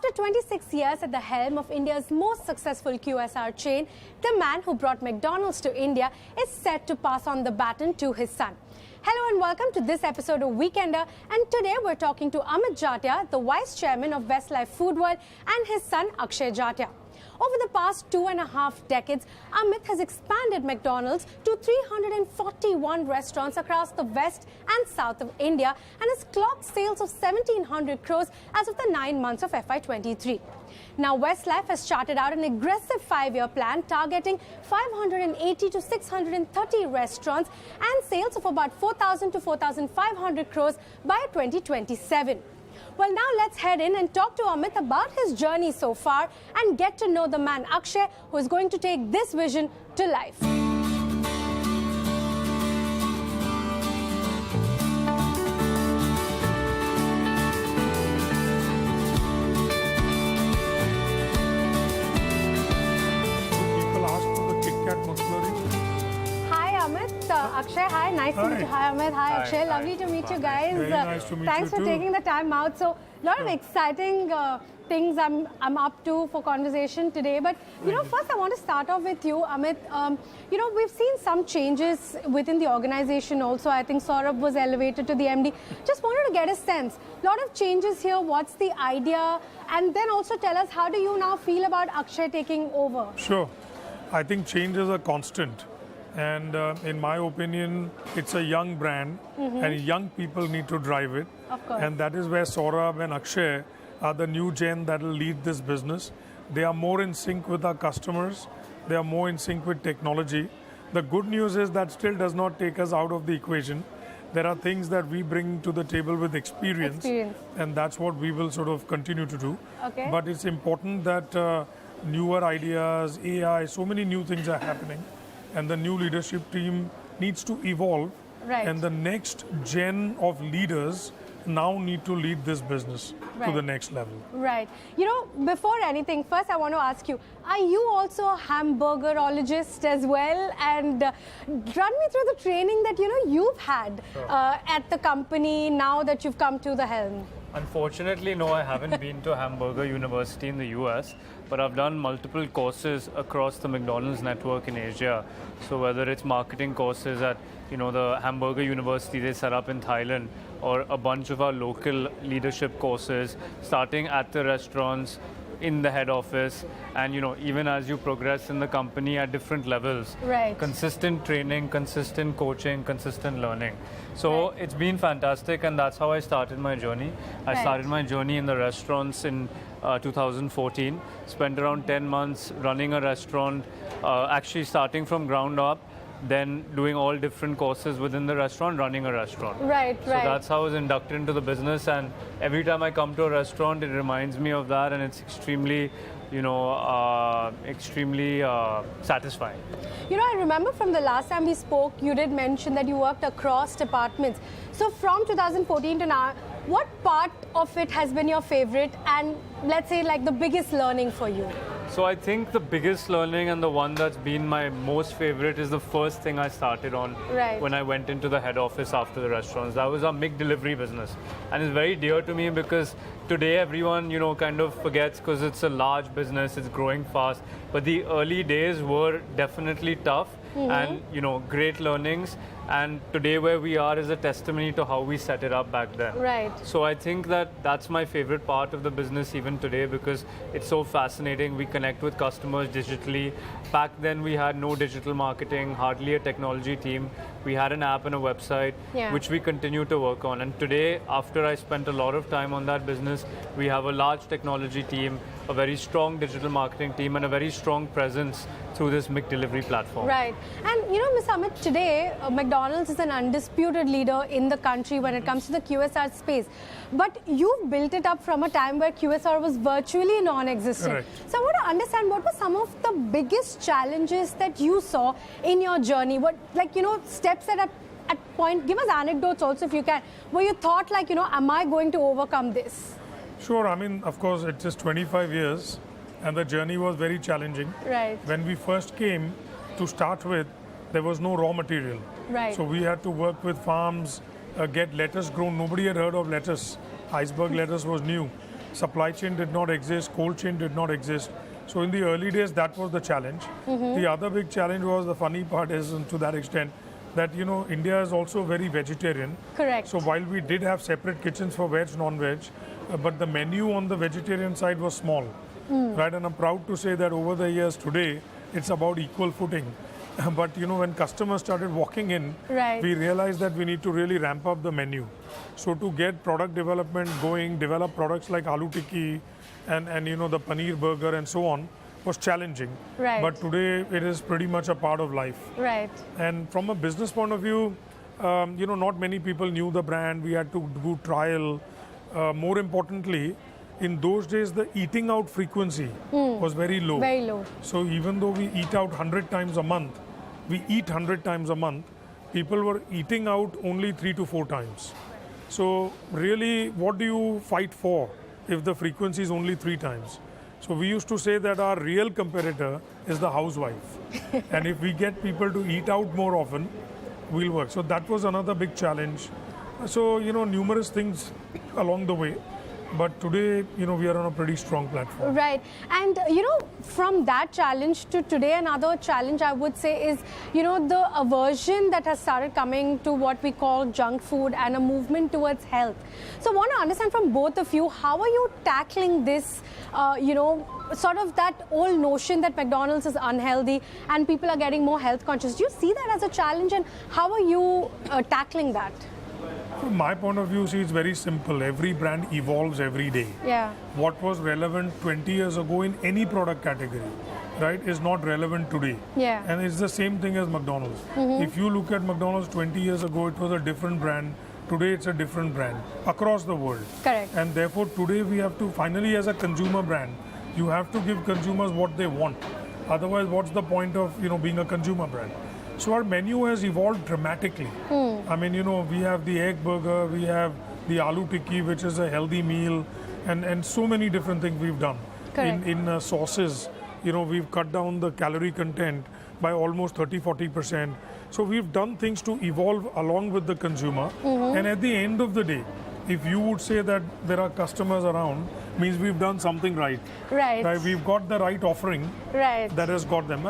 After 26 years at the helm of India's most successful QSR chain, the man who brought McDonald's to India is set to pass on the baton to his son. Hello and welcome to this episode of Weekender, and today we're talking to Amit Jatia, the Vice Chairman of Westlife Foodworld, and his son Akshay Jatia. Over the past 2.5 decades, Amit has expanded McDonald's to 341 restaurants across the west and south of India and has clocked sales of 1,700 crores as of the 9 months of FY23. Now, Westlife has charted out an aggressive 5-year plan targeting 580 to 630 restaurants and sales of about 4,000 to 4,500 crores by 2027. Well, now let's head in and talk to Amit about his journey so far and get to know the man Akshay, who is going to take this vision to life. Akshay, hi, nice to meet you. Hi, Amit. Hi, Akshay. Lovely to meet you guys. Very nice to meet you Thanks for taking the time out. So, a lot of exciting things I'm up to for conversation today. But, you know, first I want to start off with you, Amit. You know, we've seen some changes within the organization also. I think Saurabh was elevated to the MD. Just wanted to get a sense. A lot of changes here. What's the idea? And then also tell us, how do you now feel about Akshay taking over? Sure. I think changes are constant. And in my opinion, it's a young brand and young people need to drive it. Of course. And that is where Saurabh and Akshay are the new gen that will lead this business. They are more in sync with our customers. They are more in sync with technology. The good news is that still does not take us out of the equation. There are things that we bring to the table with experience. And that's what we will sort of continue to do. Okay. But it's important that newer ideas, AI, so many new things are happening. And the new leadership team needs to evolve. Right. And the next gen of leaders now need to lead this business to the next level. Right. You know, before anything, first I want to ask you, are you also a hamburgerologist as well? And run me through the training that, you know, you've had at the company now that you've come to the helm. Unfortunately, no, I haven't been to Hamburger University in the US, but I've done multiple courses across the McDonald's network in Asia. So whether it's marketing courses at, you know, the Hamburger University they set up in Thailand, or a bunch of our local leadership courses, starting at the restaurants, in the head office, and you know, even as you progress in the company at different levels. Right. Consistent training, consistent coaching, consistent learning. So it's been fantastic, and that's how I started my journey. I started my journey in the restaurants in 2014, spent around 10 months running a restaurant, actually starting from ground up, then doing all different courses within the restaurant, running a restaurant. Right. So that's how I was inducted into the business, and every time I come to a restaurant, it reminds me of that, and it's extremely, you know, extremely satisfying. You know, I remember from the last time we spoke, you did mention that you worked across departments. So from 2014 to now, what part of it has been your favorite, and let's say like the biggest learning for you? So I think the biggest learning and the one that's been my most favorite is the first thing I started on when I went into the head office after the restaurants. That was our McDelivery business. And it's very dear to me because today everyone, you know, kind of forgets because it's a large business, it's growing fast. But the early days were definitely tough and, you know, great learnings. And today where we are is a testimony to how we set it up back then. Right. So I think that that's my favorite part of the business even today because it's so fascinating. We connect with customers digitally. Back then we had no digital marketing, hardly a technology team. We had an app and a website, which we continue to work on. And today, after I spent a lot of time on that business, we have a large technology team, a very strong digital marketing team, and a very strong presence through this McDelivery platform. Right. And you know, Ms. Amit, today McDonald's is an undisputed leader in the country when it comes to the QSR space. But you've built it up from a time where QSR was virtually non-existent. Correct. So I want to understand, what were some of the biggest challenges that you saw in your journey? What, like, you know, steps that at point, give us anecdotes also if you can, where you thought like, you know, am I going to overcome this? Sure. I mean, of course, it's just 25 years and the journey was very challenging. Right. When we first came, to start with, there was no raw material. Right. So we had to work with farms, get lettuce grown. Nobody had heard of lettuce. Iceberg lettuce was new. Supply chain did not exist, cold chain did not exist. So in the early days, that was the challenge. The other big challenge was, the funny part is, to that extent, that India is also very vegetarian. Correct. So while we did have separate kitchens for veg, non-veg, but the menu on the vegetarian side was small, right? And I'm proud to say that over the years today, it's about equal footing. But when customers started walking in, we realized that we need to really ramp up the menu. So to get product development going, develop products like aloo tikki and the paneer burger and so on, was challenging. But today it is pretty much a part of life. And from a business point of view, not many people knew the brand. We had to do trial. More importantly, in those days, the eating out frequency was very low. Very low. So even though we eat out 100 times a month, people were eating out only 3 to 4 times. So really, what do you fight for if the frequency is only 3 times? So we used to say that our real competitor is the housewife. And if we get people to eat out more often, we'll work. So that was another big challenge. So, numerous things along the way. But today, we are on a pretty strong platform. Right. And, from that challenge to today, another challenge I would say is, the aversion that has started coming to what we call junk food and a movement towards health. So I want to understand from both of you, how are you tackling this, sort of that old notion that McDonald's is unhealthy and people are getting more health conscious? Do you see that as a challenge, and how are you tackling that? From my point of view, see, it's very simple. Every brand evolves every day. What was relevant 20 years ago in any product category, right, is not relevant today. And it's the same thing as McDonald's. If you look at McDonald's 20 years ago, it was a different brand. Today, it's a different brand across the world. Correct. And therefore, today we have to, finally, as a consumer brand, you have to give consumers what they want. Otherwise, what's the point of, being a consumer brand? So our menu has evolved dramatically. I mean, we have the egg burger, we have the aloo tikki, which is a healthy meal, and so many different things we've done. In sauces, we've cut down the calorie content by almost 30-40%. So we've done things to evolve along with the consumer. And at the end of the day, if you would say that there are customers around, means we've done something right. We've got the right offering that has got them.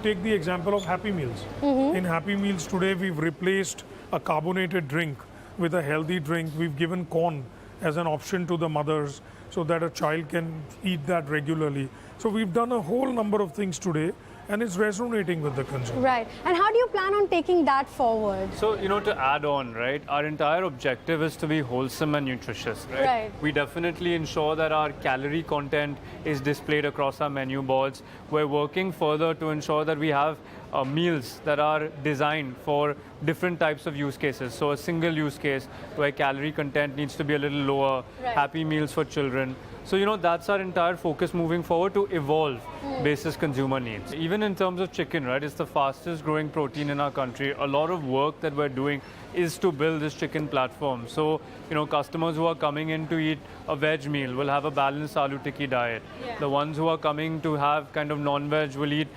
Take the example of Happy Meals. In Happy Meals today, we've replaced a carbonated drink with a healthy drink. We've given corn as an option to the mothers so that a child can eat that regularly. So we've done a whole number of things today, and it's resonating with the consumer. And how do you plan on taking that forward? So, to add on, right, our entire objective is to be wholesome and nutritious, right? We definitely ensure that our calorie content is displayed across our menu boards. We're working further to ensure that we have meals that are designed for different types of use cases. So a single use case where calorie content needs to be a little lower, Happy Meals for children. So, that's our entire focus moving forward, to evolve basis consumer needs. Even in terms of chicken, right, it's the fastest growing protein in our country. A lot of work that we're doing is to build this chicken platform. So, customers who are coming in to eat a veg meal will have a balanced aloo tikki diet. The ones who are coming to have kind of non-veg will eat,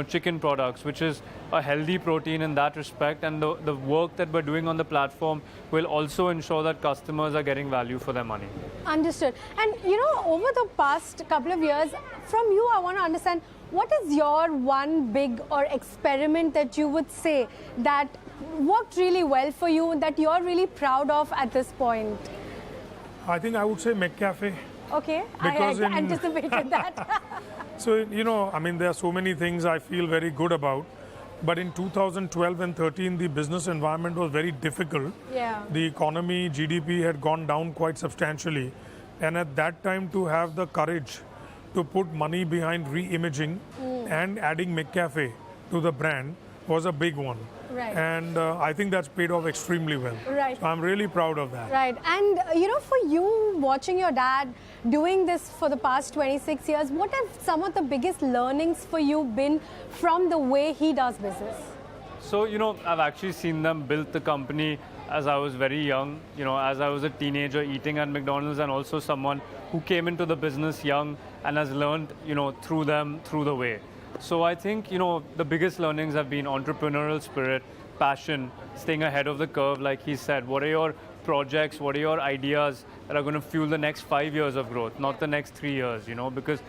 chicken products, which is a healthy protein in that respect. And the work that we're doing on the platform will also ensure that customers are getting value for their money. Understood. And, over the past couple of years, from you, I want to understand, what is your one big or experiment that you would say that worked really well for you, that you're really proud of at this point? I think I would say McCafe. Okay, I anticipated that. So, there are so many things I feel very good about. But in 2012 and 13, the business environment was very difficult. The economy, GDP had gone down quite substantially. And at that time, to have the courage to put money behind re-imaging and adding McCafe to the brand was a big one. And I think that's paid off extremely well. So I'm really proud of that. And, for you, watching your dad doing this for the past 26 years, what have some of the biggest learnings for you been from the way he does business? So, I've actually seen them build the company as I was very young, as I was a teenager eating at McDonald's, and also someone who came into the business young and has learned, through them, through the way. So I think, the biggest learnings have been entrepreneurial spirit, passion, staying ahead of the curve, like he said. What are your projects, what are your ideas that are going to fuel the next 5 years of growth, not the next 3 years, you know, because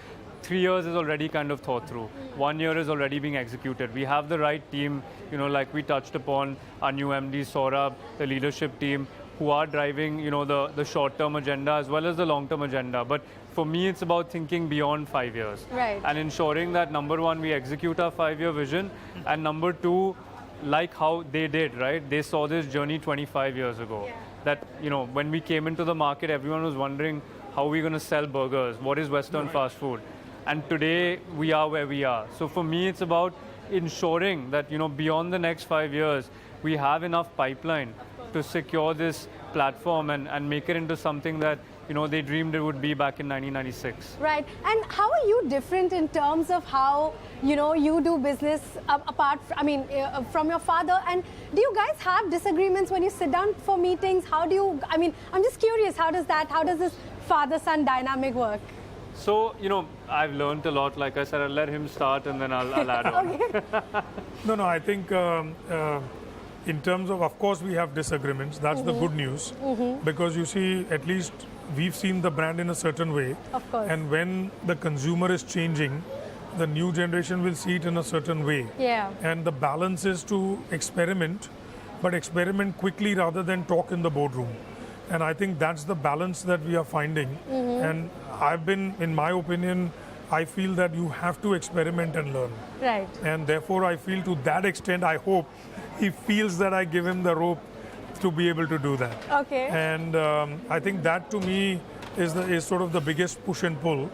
3 years is already kind of thought through. 1 year is already being executed. We have the right team, you know, like we touched upon, our new MD, Saurabh, the leadership team, who are driving, you know, the short-term agenda as well as the long-term agenda. But for me, it's about thinking beyond 5 years. Right. And ensuring that, number one, we execute our 5-year vision, and number two, like how they did, right? They saw this journey 25 years ago. Yeah. That, you know, when we came into the market, everyone was wondering, how are we going to sell burgers? What is Western fast food? And today, we are where we are. So for me, it's about ensuring that, you know, beyond the next 5 years, we have enough pipeline to secure this platform and make it into something that, you know, they dreamed it would be back in 1996. Right. And how are you different in terms of how, you know, you do business from your father? And do you guys have disagreements when you sit down for meetings? How do you, I'm just curious, how does this father-son dynamic work? So, you know, I've learned a lot. Like I said, I'll let him start and then I'll add on. Okay. No, I think in terms of course, we have disagreements. That's the good news. Because you see, at least we've seen the brand in a certain way. Of course. And when the consumer is changing, the new generation will see it in a certain way. Yeah. And the balance is to experiment, but experiment quickly rather than talk in the boardroom. And I think that's the balance that we are finding. And in my opinion, I feel that you have to experiment and learn. Right. And therefore, I feel to that extent, I hope he feels that I give him the rope to be able to do that. Okay. And I think that to me is sort of the biggest push and pull.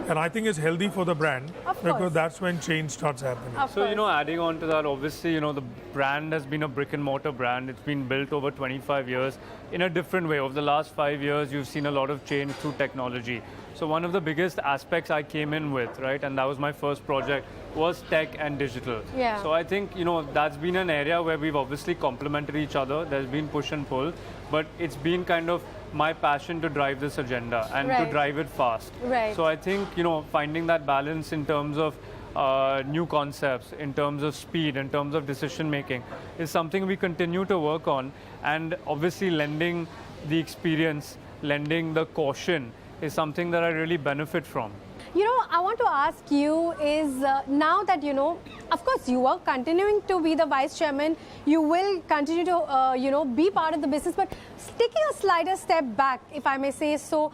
And I think it's healthy for the brand because that's when change starts happening. So, you know, adding on to that, obviously, you know, the brand has been a brick and mortar brand. It's been built over 25 years in a different way. Over the last 5 years, you've seen a lot of change through technology. So one of the biggest aspects I came in with, right, and that was my first project, was tech and digital. Yeah. So I think, you know, that's been an area where we've obviously complemented each other. There's been push and pull, but it's been kind of my passion to drive this agenda and to drive it fast. Right. So I think, you know, finding that balance in terms of new concepts, in terms of speed, in terms of decision making, is something we continue to work on. And obviously lending the experience, lending the caution is something that I really benefit from. You know, I want to ask you is now that, you know, of course you are continuing to be the vice chairman, you will continue to, you know, be part of the business, but taking a slighter step back, if I may say so,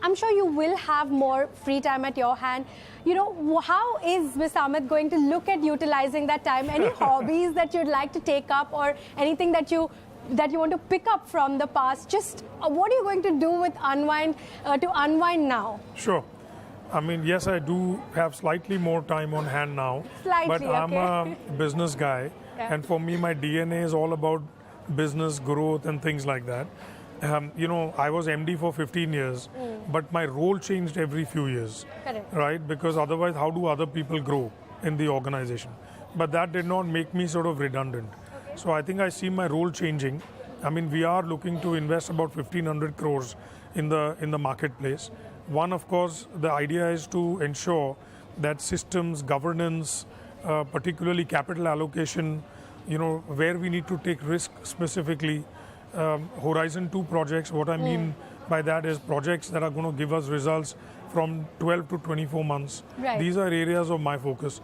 I'm sure you will have more free time at your hand. You know, how is Mr. Amit going to look at utilizing that time? Any hobbies that you'd like to take up or anything that you want to pick up from the past? Just what are you going to do with to unwind now? Sure. I mean, yes, I do have slightly more time on hand now. Slightly, but I'm a business guy. Yeah. And for me, my DNA is all about business growth and things like that. You know, I was MD for 15 years, but my role changed every few years. Correct. Right? Because otherwise, how do other people grow in the organization? But that did not make me sort of redundant. Okay. So I think I see my role changing. I mean, we are looking to invest about 1,500 crores in the marketplace. One, of course, the idea is to ensure that systems, governance, particularly capital allocation, you know, where we need to take risk specifically. Horizon 2 projects, what I mean by that is projects that are going to give us results from 12 to 24 months. Right. These are areas of my focus.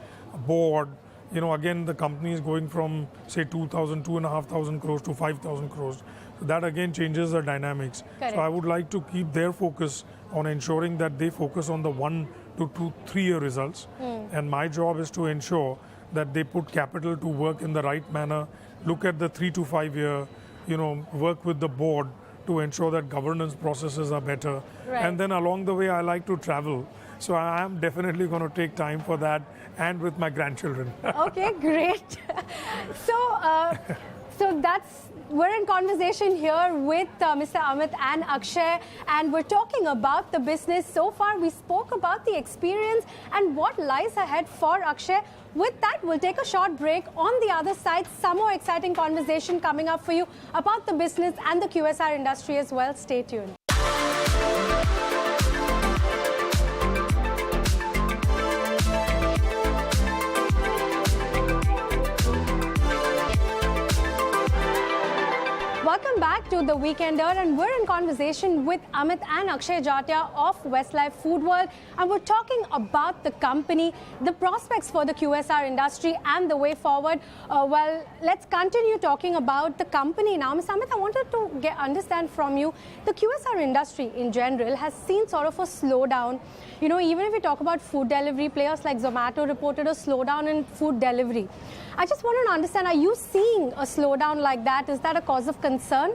Board, you know, again, the company is going from, say, 2,500 crores to 5,000 crores. So that again changes the dynamics. Correct. So I would like to keep their focus on ensuring that they focus on the 1 to 3 year results. And my job is to ensure that they put capital to work in the right manner, look at the 3 to 5 year, you know, work with the board to ensure that governance processes are better. Right. And then along the way, I like to travel. So I am definitely going to take time for that and with my grandchildren. Okay, great. So we're in conversation here with Mr. Amit and Akshay, and we're talking about the business. So far, we spoke about the experience and what lies ahead for Akshay. With that, we'll take a short break. On the other side, some more exciting conversation coming up for you about the business and the QSR industry as well. Stay tuned. Welcome back to The Weekender, and we're in conversation with Amit and Akshay Jatia of Westlife Foodworld, and we're talking about the company, the prospects for the QSR industry and the way forward. Well, let's continue talking about the company now. Ms. Amit, I wanted to understand from you, the QSR industry in general has seen sort of a slowdown. You know, even if we talk about food delivery, players like Zomato reported a slowdown in food delivery. I just wanted to understand, are you seeing a slowdown like that? Is that a cause of concern?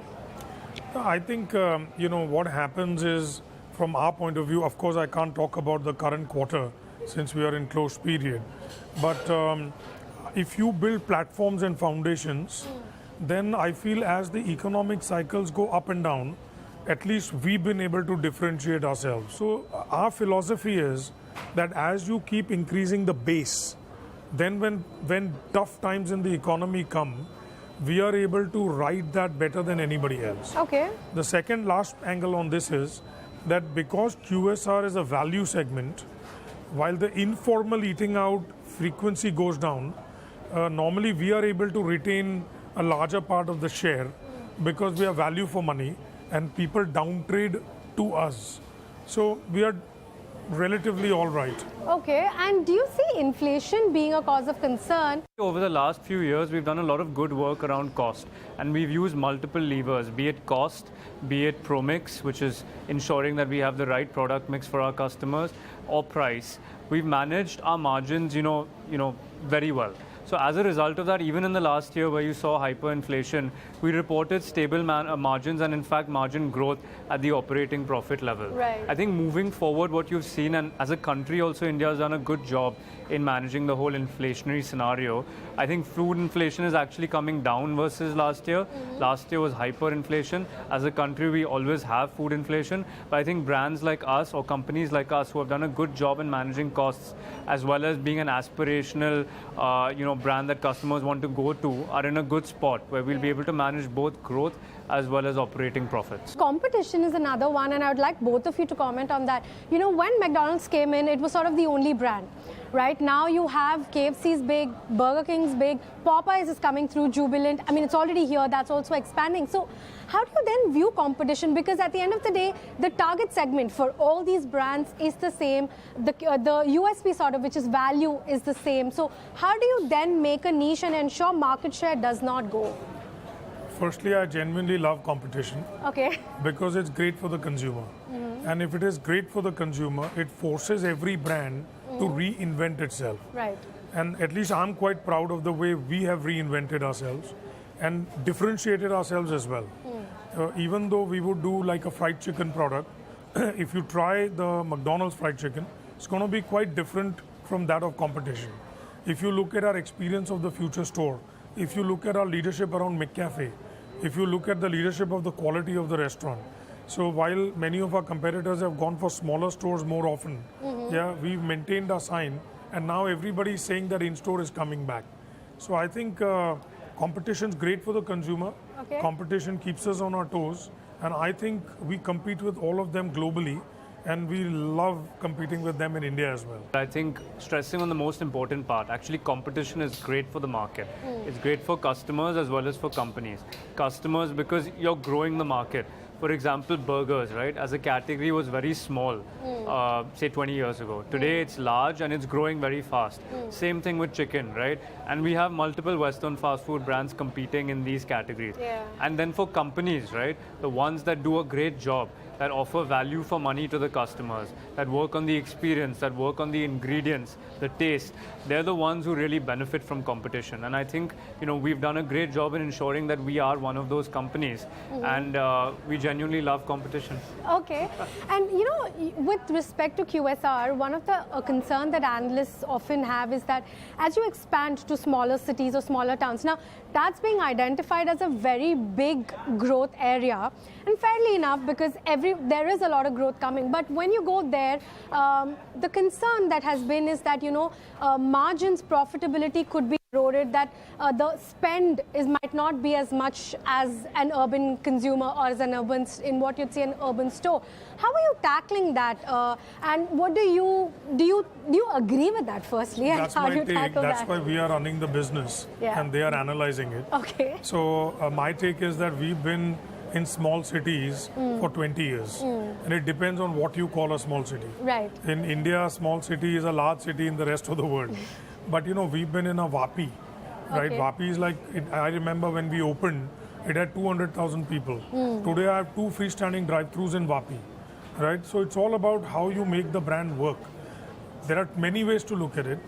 I think, what happens is, from our point of view, of course, I can't talk about the current quarter since we are in closed period. But if you build platforms and foundations, then I feel as the economic cycles go up and down, at least we've been able to differentiate ourselves. So our philosophy is that as you keep increasing the base, then when tough times in the economy come, we are able to ride that better than anybody else. Okay. The second last angle on this is that because QSR is a value segment, while the informal eating out frequency goes down, normally we are able to retain a larger part of the share because we are value for money and people downtrade to us. So we are relatively all right. Okay, and do you see inflation being a cause of concern? Over the last few years, we've done a lot of good work around cost, and we've used multiple levers, be it cost, be it ProMix, which is ensuring that we have the right product mix for our customers, or price. We've managed our margins, very well. So as a result of that, even in the last year where you saw hyperinflation, we reported stable margins and in fact margin growth at the operating profit level. Right. I think moving forward, what you've seen, and as a country also, India has done a good job in managing the whole inflationary scenario. I think food inflation is actually coming down versus last year. Last year was hyperinflation. As a country, we always have food inflation. But I think brands like us or companies like us who have done a good job in managing costs, as well as being an aspirational, brand that customers want to go to, are in a good spot where we'll be able to manage both growth as well as operating profits. Competition is another one, and I would like both of you to comment on that. You know, when McDonald's came in, it was sort of the only brand. Right now you have KFC's big, Burger King's big, Popeyes is coming through, Jubilant. I mean, it's already here, that's also expanding. So how do you then view competition? Because at the end of the day, the target segment for all these brands is the same. The USP sort of, which is value, is the same. So how do you then make a niche and ensure market share does not go? Firstly, I genuinely love competition. Okay. Because it's great for the consumer. And if it is great for the consumer, it forces every brand to reinvent itself. Right. And at least I'm quite proud of the way we have reinvented ourselves and differentiated ourselves as well. Even though we would do like a fried chicken product, if you try the McDonald's fried chicken, it's going to be quite different from that of competition. If you look at our experience of the Future Store, if you look at our leadership around McCafe, if you look at the leadership of the quality of the restaurant. So while many of our competitors have gone for smaller stores more often, we've maintained our sign, and now everybody is saying that in-store is coming back. So I think competition is great for the consumer. Okay. Competition keeps us on our toes, and I think we compete with all of them globally, and we love competing with them in India as well. I think stressing on the most important part, actually competition is great for the market. It's great for customers as well as for companies. Customers, because you're growing the market. For example, burgers, right, as a category was very small, say 20 years ago. Today it's large and it's growing very fast. Same thing with chicken, right? And we have multiple Western fast food brands competing in these categories. Yeah. And then for companies, right, the ones that do a great job, that offer value for money to the customers, that work on the experience, that work on the ingredients, the taste, they're the ones who really benefit from competition. And I think, we've done a great job in ensuring that we are one of those companies, and we genuinely love competition. Okay. And, with respect to QSR, one of the concern that analysts often have is that as you expand to smaller cities or smaller towns, now that's being identified as a very big growth area, and fairly enough, because there is a lot of growth coming. But when you go there, the concern that has been is that, margins, profitability could be eroded, that the spend might not be as much as an urban consumer or as an urban, in what you'd see an urban store. How are you tackling that? And what do you agree with that? Firstly, that's and how my you take. tackle That's that? why we are running the business, and they are analyzing it. Okay. So my take is that we've been in small cities for 20 years, and it depends on what you call a small city. Right. In India, a small city is a large city in the rest of the world. But you know, we've been in a Vapi, right? Okay. Vapi is like, I remember when we opened, it had 200,000 people. Today I have 2 freestanding drive-thrus in Vapi, right? So it's all about how you make the brand work. There are many ways to look at it.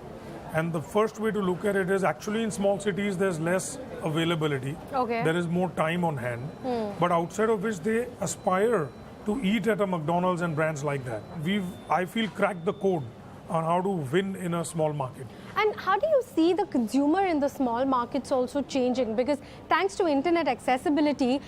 And the first way to look at it is actually in small cities, there's less availability. Okay. There is more time on hand. But outside of which they aspire to eat at a McDonald's and brands like that. I feel, cracked the code on how to win in a small market. And how do you see the consumer in the small markets also changing? Because thanks to internet accessibility,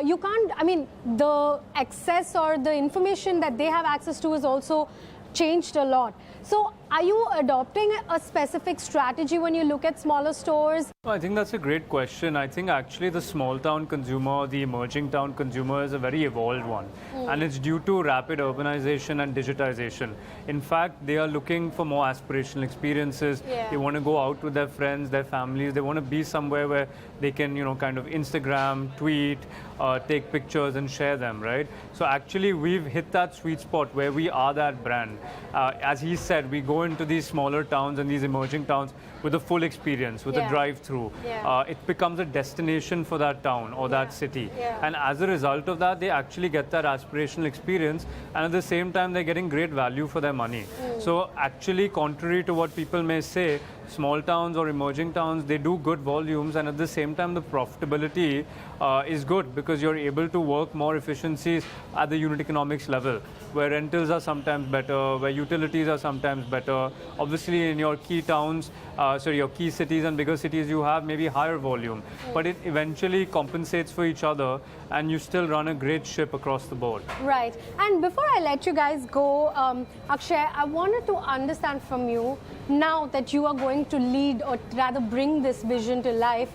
you can't, I mean, the access or the information that they have access to is also changed a lot. So are you adopting a specific strategy when you look at smaller stores? I think that's a great question. I think actually the small town consumer, the emerging town consumer is a very evolved one. And it's due to rapid urbanization and digitization. In fact, they are looking for more aspirational experiences. They want to go out with their friends, their families. They want to be somewhere where they can, you know, kind of Instagram, tweet, take pictures and share them, right? So actually we've hit that sweet spot where we are that brand. As he said, we go into these smaller towns and these emerging towns with a full experience, with a drive-through. It becomes a destination for that town or that city. And as a result of that, they actually get that aspirational experience, and at the same time, they're getting great value for their money. So actually, contrary to what people may say, small towns or emerging towns, they do good volumes, and at the same time, the profitability is good because you're able to work more efficiencies at the unit economics level, where rentals are sometimes better, where utilities are sometimes better. Obviously, in your key towns, your key cities and bigger cities, you have maybe higher volume, but it eventually compensates for each other, and you still run a great ship across the board. Right. And before I let you guys go, Akshay, I wanted to understand from you, now that you are going to lead or rather bring this vision to life,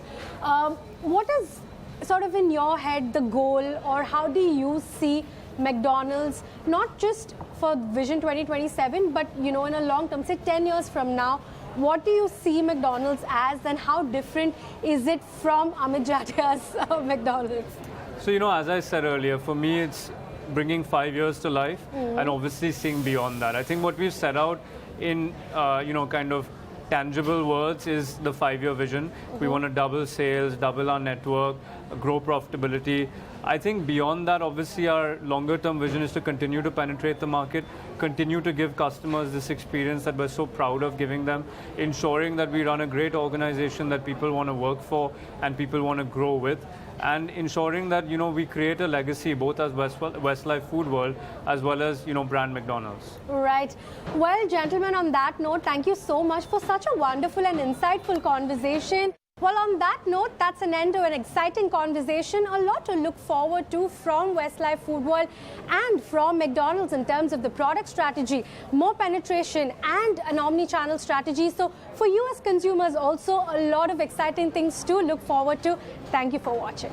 what is sort of in your head the goal, or how do you see McDonald's, not just for Vision 2027, but you know, in a long term, say 10 years from now, what do you see McDonald's as, and how different is it from Amit Jatia's McDonald's? So, you know, as I said earlier, for me, it's bringing 5 years to life and obviously seeing beyond that. I think what we've set out in, you know, kind of tangible words is the 5-year vision. We want to double sales, double our network, grow profitability. I think beyond that, obviously, our longer-term vision is to continue to penetrate the market, continue to give customers this experience that we're so proud of giving them, ensuring that we run a great organization that people want to work for and people want to grow with, and ensuring that, you know, we create a legacy both as Westlife Foodworld as well as, you know, brand McDonald's. Right. Well, gentlemen, on that note, thank you so much for such a wonderful and insightful conversation. Well, on that note, that's an end to an exciting conversation. A lot to look forward to from Westlife Foodworld and from McDonald's in terms of the product strategy, more penetration and an omni-channel strategy. So for you as consumers, also a lot of exciting things to look forward to. Thank you for watching.